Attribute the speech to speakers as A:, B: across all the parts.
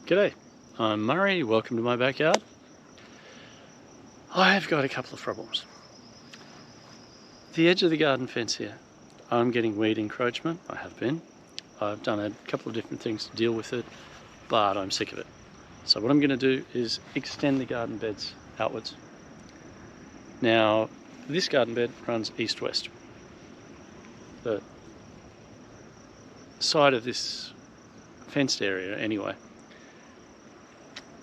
A: G'day, I'm Murray, welcome to my backyard. I've got a couple of problems. The edge of the garden fence here, I'm getting weed encroachment, I have been. I've done a couple of different things to deal with it, but I'm sick of it. So what I'm going to do is extend the garden beds outwards. Now, this garden bed runs east-west. The side of this fenced area anyway.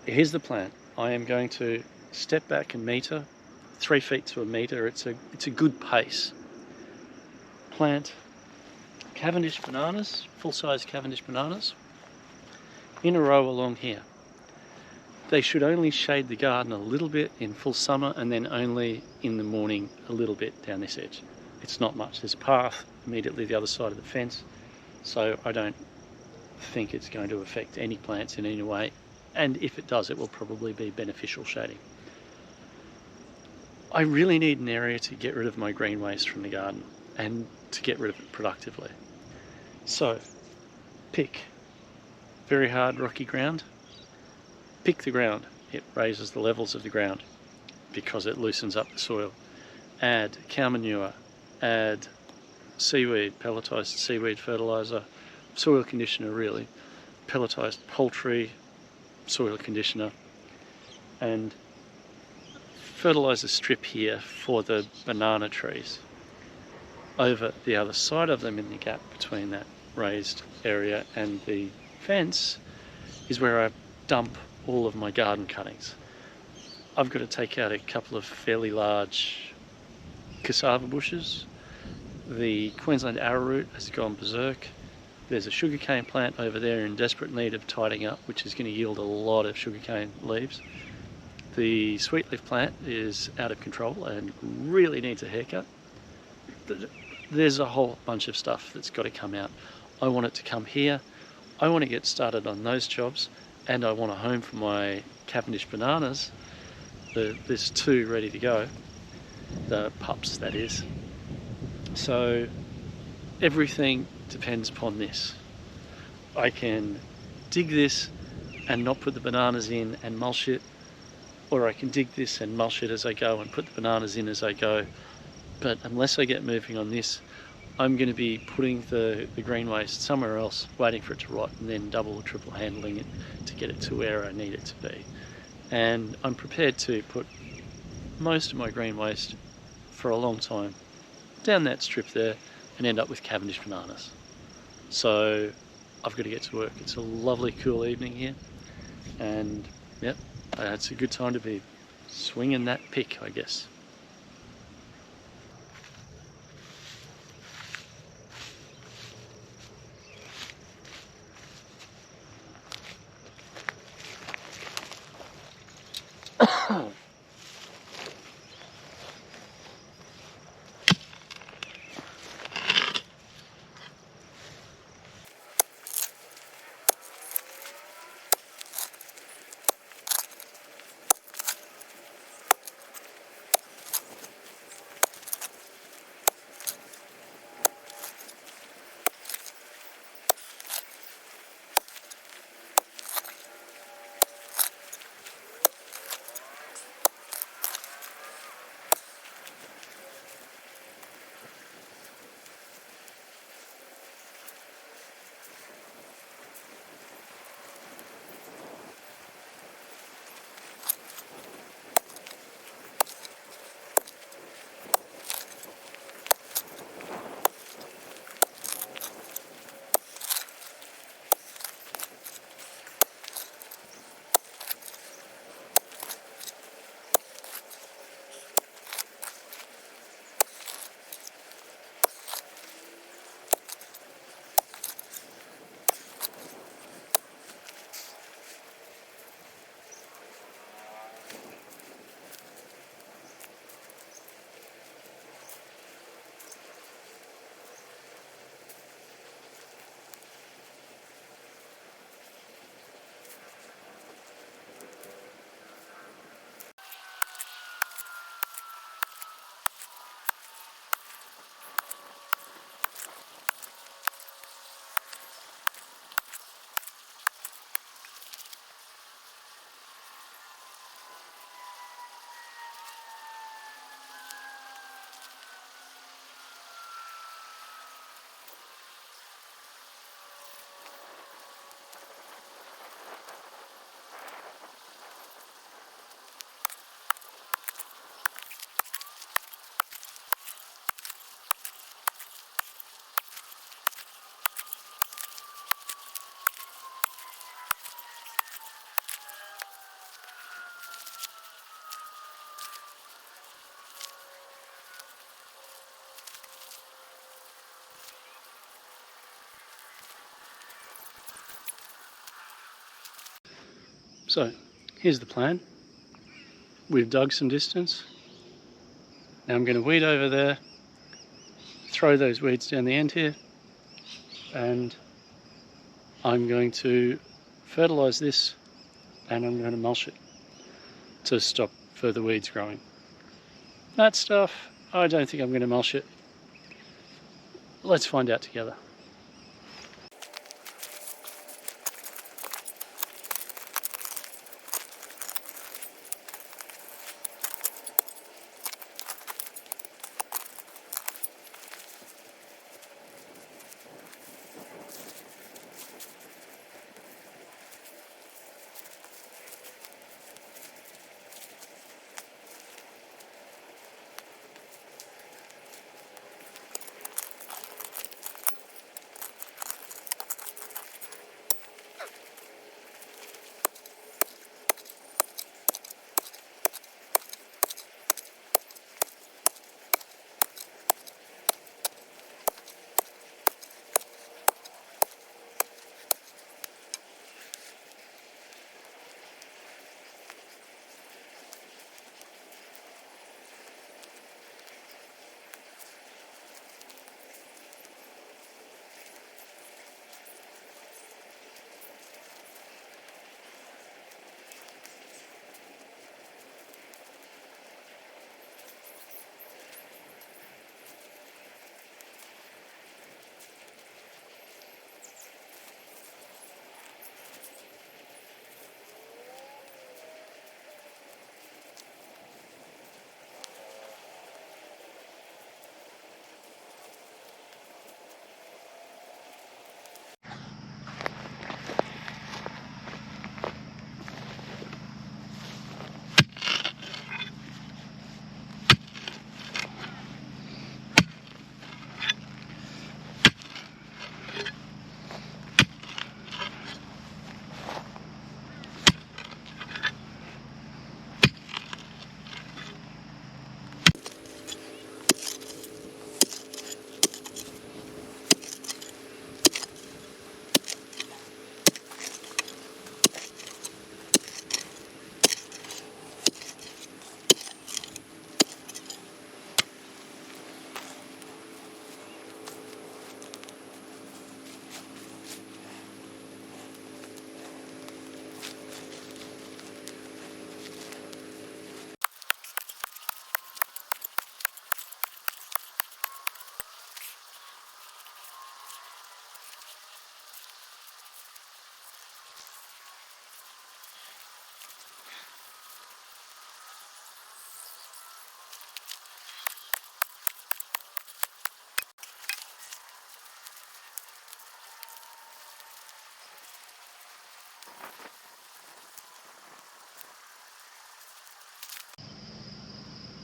A: Here's the plan. I am going to step back a metre, 3 feet to a metre. It's a good pace. Plant Cavendish bananas, full-size Cavendish bananas, in a row along here. They should only shade the garden a little bit in full summer, and then only in the morning a little bit down this edge. It's not much. There's a path immediately the other side of the fence, so I don't think it's going to affect any plants in any way. And if it does, it will probably be beneficial shading. I really need an area to get rid of my green waste from the garden and to get rid of it productively. So, pick very hard rocky ground. Pick the ground. It raises the levels of the ground because it loosens up the soil. Add cow manure, add seaweed, pelletized seaweed fertilizer, soil conditioner really, pelletized poultry, soil conditioner, and fertilize a strip here for the banana trees. Over the other side of them, in the gap between that raised area and the fence, is where I dump all of my garden cuttings. I've got to take out a couple of fairly large cassava bushes. The Queensland arrowroot has gone berserk. There's a sugarcane plant over there in desperate need of tidying up, which is going to yield a lot of sugarcane leaves. The sweetleaf plant is out of control and really needs a haircut. There's a whole bunch of stuff that's got to come out. I want it to come here. I want to get started on those jobs, and I want a home for my Cavendish bananas. There's 2 ready to go. The pups, that is. So everything depends upon this. I can dig this and not put the bananas in and mulch it, or I can dig this and mulch it as I go and put the bananas in as I go. But unless I get moving on this, I'm going to be putting the green waste somewhere else, waiting for it to rot, and then double or triple handling it to get it to where I need it to be. And I'm prepared to put most of my green waste for a long time down that strip there and end up with Cavendish bananas. So I've got to get to work. It's a lovely cool evening here, and yep, it's a good time to be swinging that pick, I guess. So here's the plan. We've dug some distance. Now I'm going to weed over there, throw those weeds down the end here, and I'm going to fertilise this, and I'm going to mulch it to stop further weeds growing. That stuff, I don't think I'm going to mulch it. Let's find out together.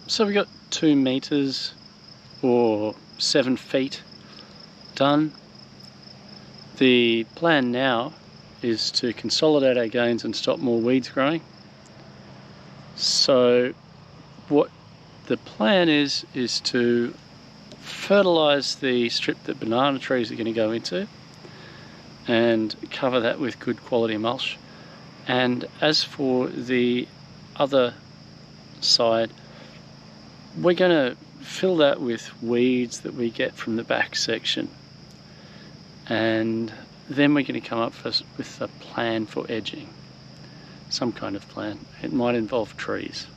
A: So we got 2 meters or 7 feet done. The plan now is to consolidate our gains and stop more weeds growing. So what the plan is to fertilise the strip that banana trees are going to go into and cover that with good quality mulch. And as for the other side, we're going to fill that with weeds that we get from the back section, and then we're going to come up with a plan for edging, some kind of plan. It might involve trees.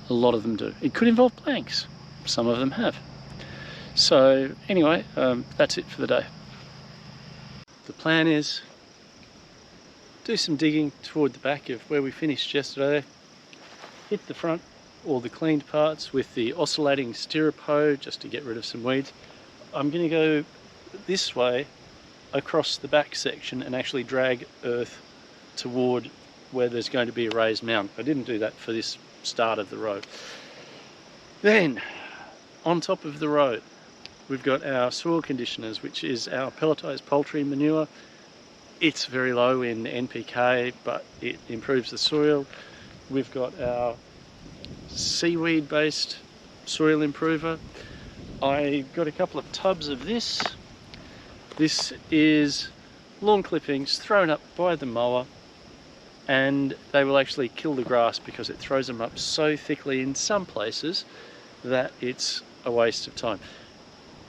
A: A lot of them do. It could involve planks. Some of them have. So anyway, that's it for the day. The plan is do some digging toward the back of where we finished yesterday, hit the front, all the cleaned parts with the oscillating stirrup hoe just to get rid of some weeds. I'm going to go this way across the back section and actually drag earth toward where there's going to be a raised mound. I didn't do that for this start of the road. Then on top of the road we've got our soil conditioners, which is our pelletized poultry manure. It's very low in NPK, but it improves the soil. We've got our seaweed based soil improver. I got a couple of tubs of this. This is lawn clippings thrown up by the mower and they will actually kill the grass because it throws them up so thickly in some places that it's a waste of time.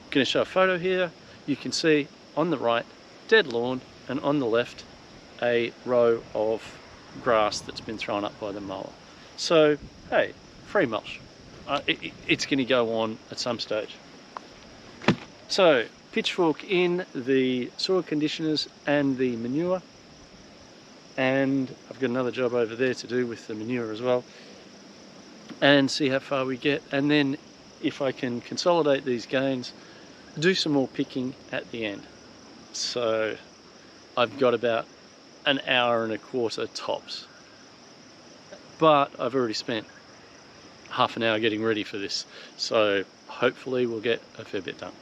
A: I'm going to show a photo here. You can see on the right dead lawn, and on the left a row of grass that's been thrown up by the mower. So hey, free mulch. It's going to go on at some stage. So pitchfork in the soil conditioners and the manure, and I've got another job over there to do with the manure as well, and see how far we get, and then if I can consolidate these gains, do some more picking at the end. So I've got about an hour and a quarter tops, but I've already spent half an hour getting ready for this, so hopefully we'll get a fair bit done.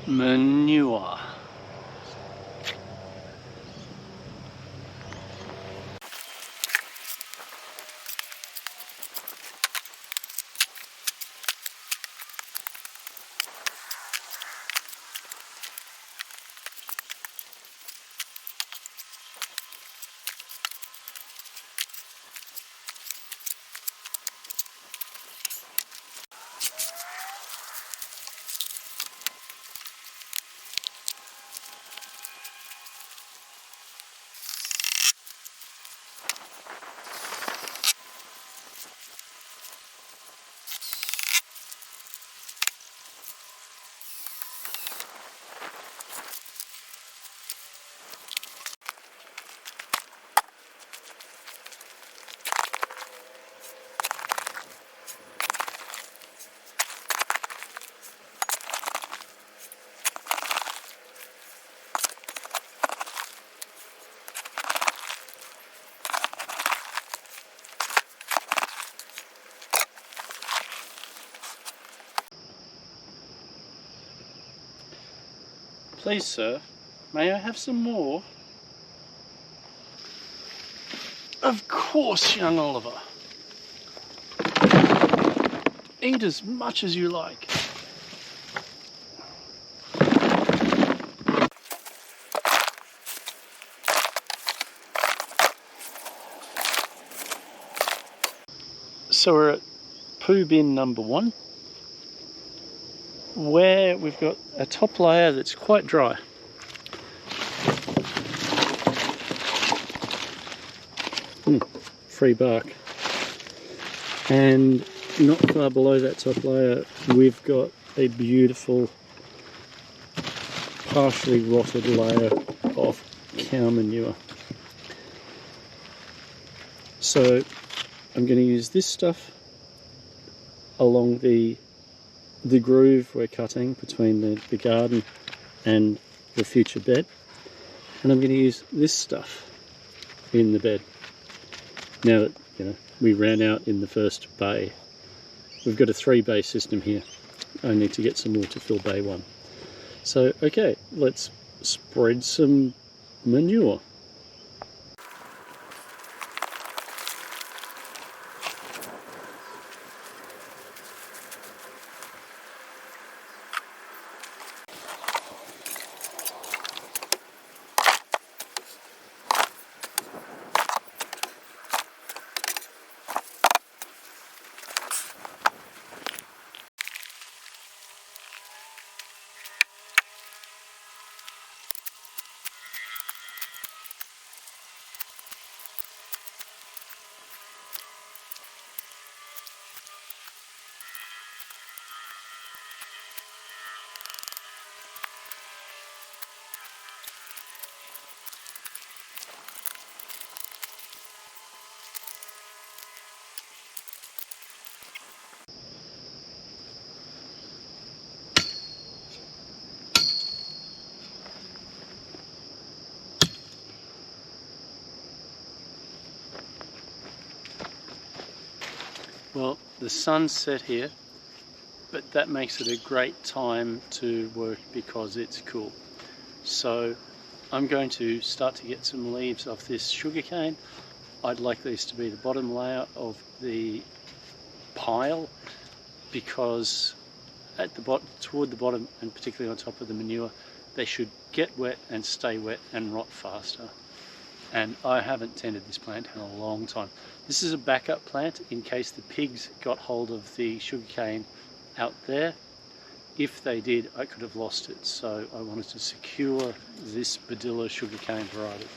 A: Manure. Please, sir, may I have some more? Of course, young Oliver. Eat as much as you like. So we're at poo bin number 1, where we've got a top layer that's quite dry. Free bark. And not far below that top layer, we've got a beautiful, partially rotted layer of cow manure. So I'm going to use this stuff along the groove we're cutting between the garden and the future bed, and I'm going to use this stuff in the bed. Now that we ran out in the first bay, we've got a 3-bay system here. I need to get some more to fill bay 1. So okay, let's spread some manure. Well, the sun's set here, but that makes it a great time to work because it's cool. So I'm going to start to get some leaves off this sugarcane. I'd like these to be the bottom layer of the pile, because at the bottom, toward the bottom, and particularly on top of the manure, they should get wet and stay wet and rot faster. And I haven't tended this plant in a long time. This is a backup plant in case the pigs got hold of the sugarcane out there. If they did, I could have lost it. So I wanted to secure this Badilla sugarcane variety.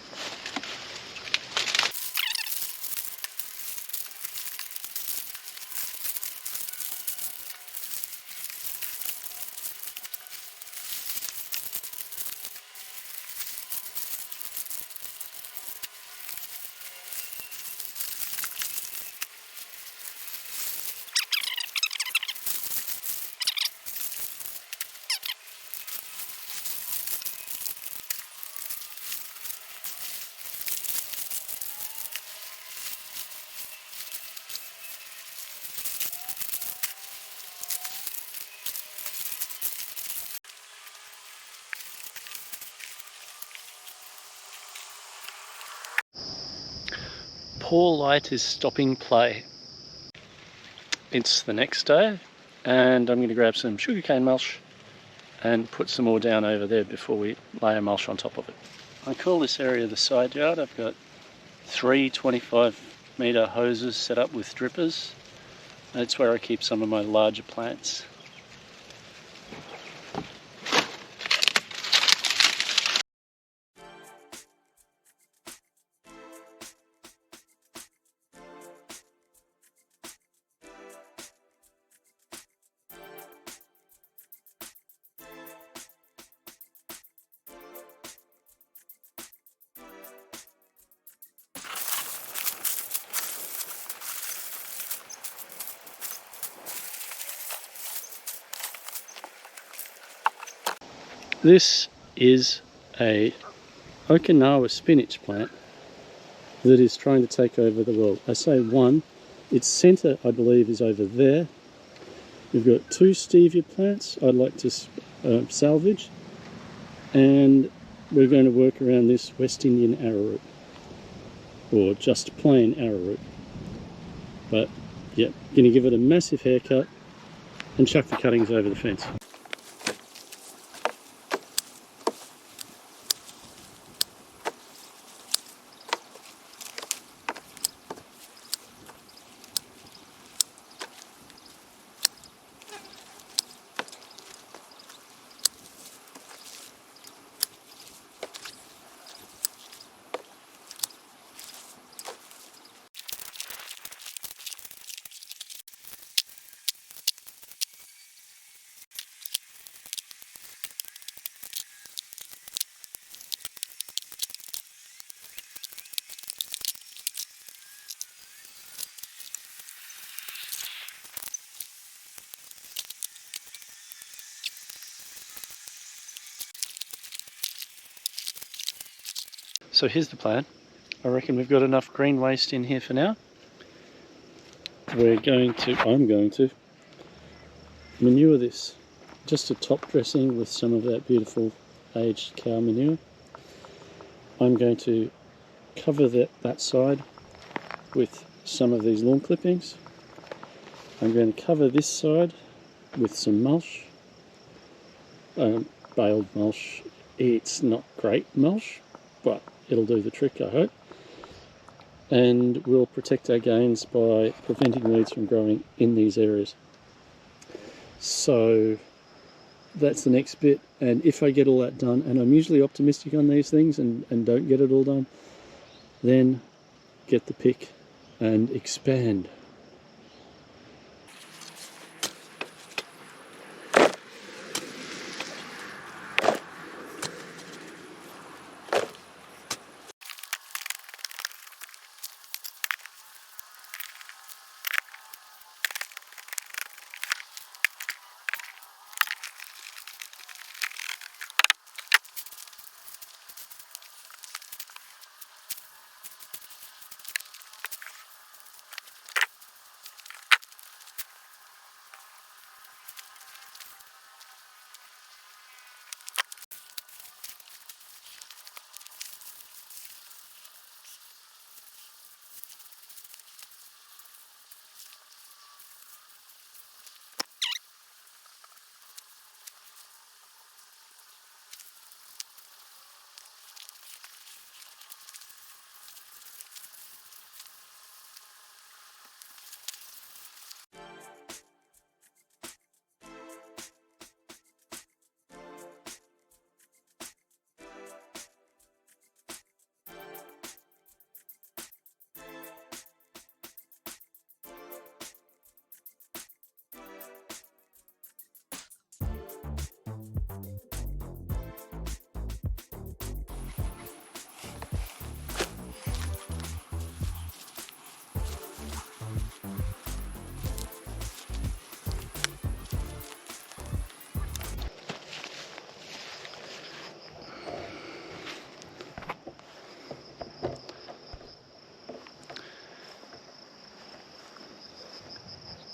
A: Poor light is stopping play. It's the next day, and I'm going to grab some sugarcane mulch and put some more down over there before we lay a mulch on top of it. I call this area the side yard. I've got 3 25-metre hoses set up with drippers. That's where I keep some of my larger plants. This is a Okinawa spinach plant that is trying to take over the world. I say one, its centre I believe is over there. We've got 2 stevia plants I'd like to salvage, And we're going to work around this West Indian arrowroot, or just plain arrowroot. But yeah, going to give it a massive haircut and chuck the cuttings over the fence. So here's the plan. I reckon we've got enough green waste in here for now. I'm going to manure this. Just a top dressing with some of that beautiful aged cow manure. I'm going to cover that side with some of these lawn clippings. I'm going to cover this side with some mulch, baled mulch. It's not great mulch, but it'll do the trick, I hope. And we'll protect our gains by preventing weeds from growing in these areas. So that's the next bit, and if I get all that done, and I'm usually optimistic on these things and don't get it all done, then get the pick and expand.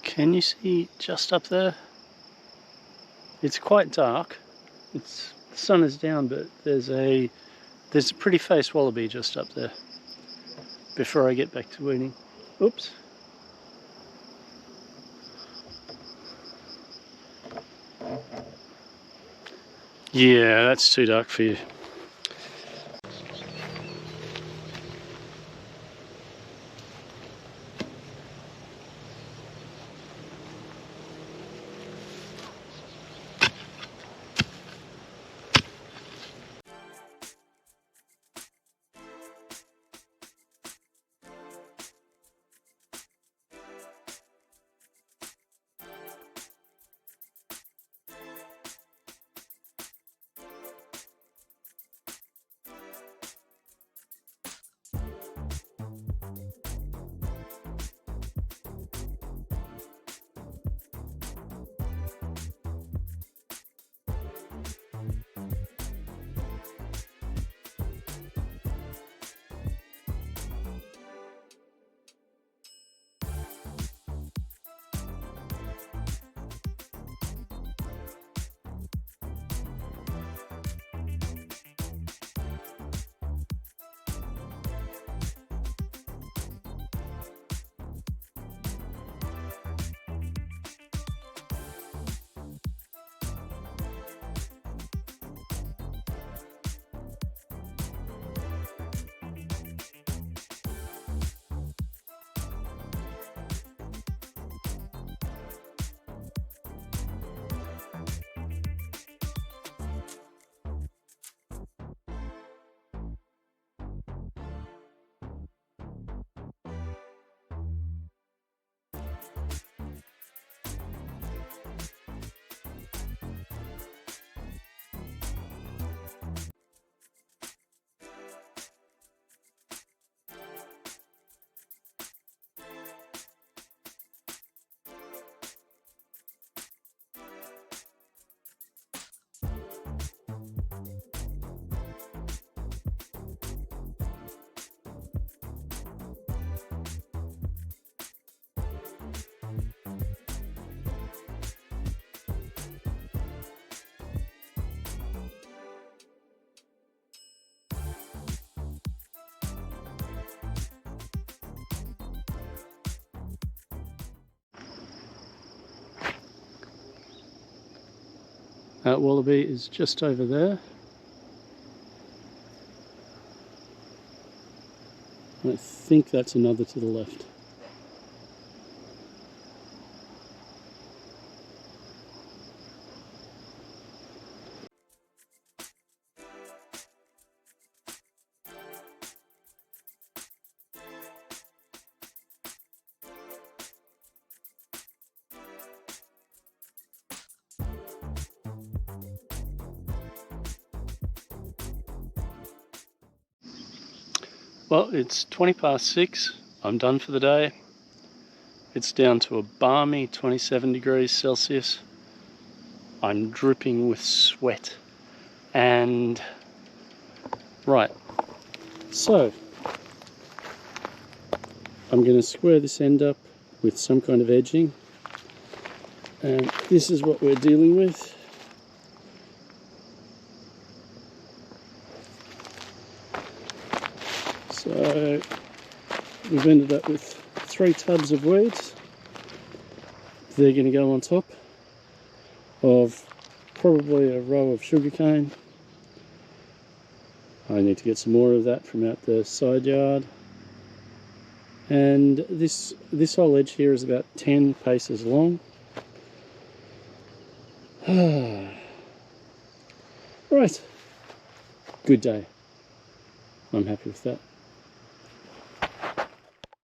A: Can you see just up there? It's quite dark. The sun is down, but there's a pretty faced wallaby just up there. Before I get back to weeding. Oops. Yeah, that's too dark for you. Wallaby is just over there. I think that's another to the left. Well, it's 6:20. I'm done for the day. It's down to a balmy 27 degrees Celsius. I'm dripping with sweat. And right, so I'm going to square this end up with some kind of edging, and this is what we're dealing with. So we've ended up with 3 tubs of weeds. They're going to go on top of probably a row of sugarcane. I need to get some more of that from out the side yard. And this whole edge here is about 10 paces long. Right, good day. I'm happy with that.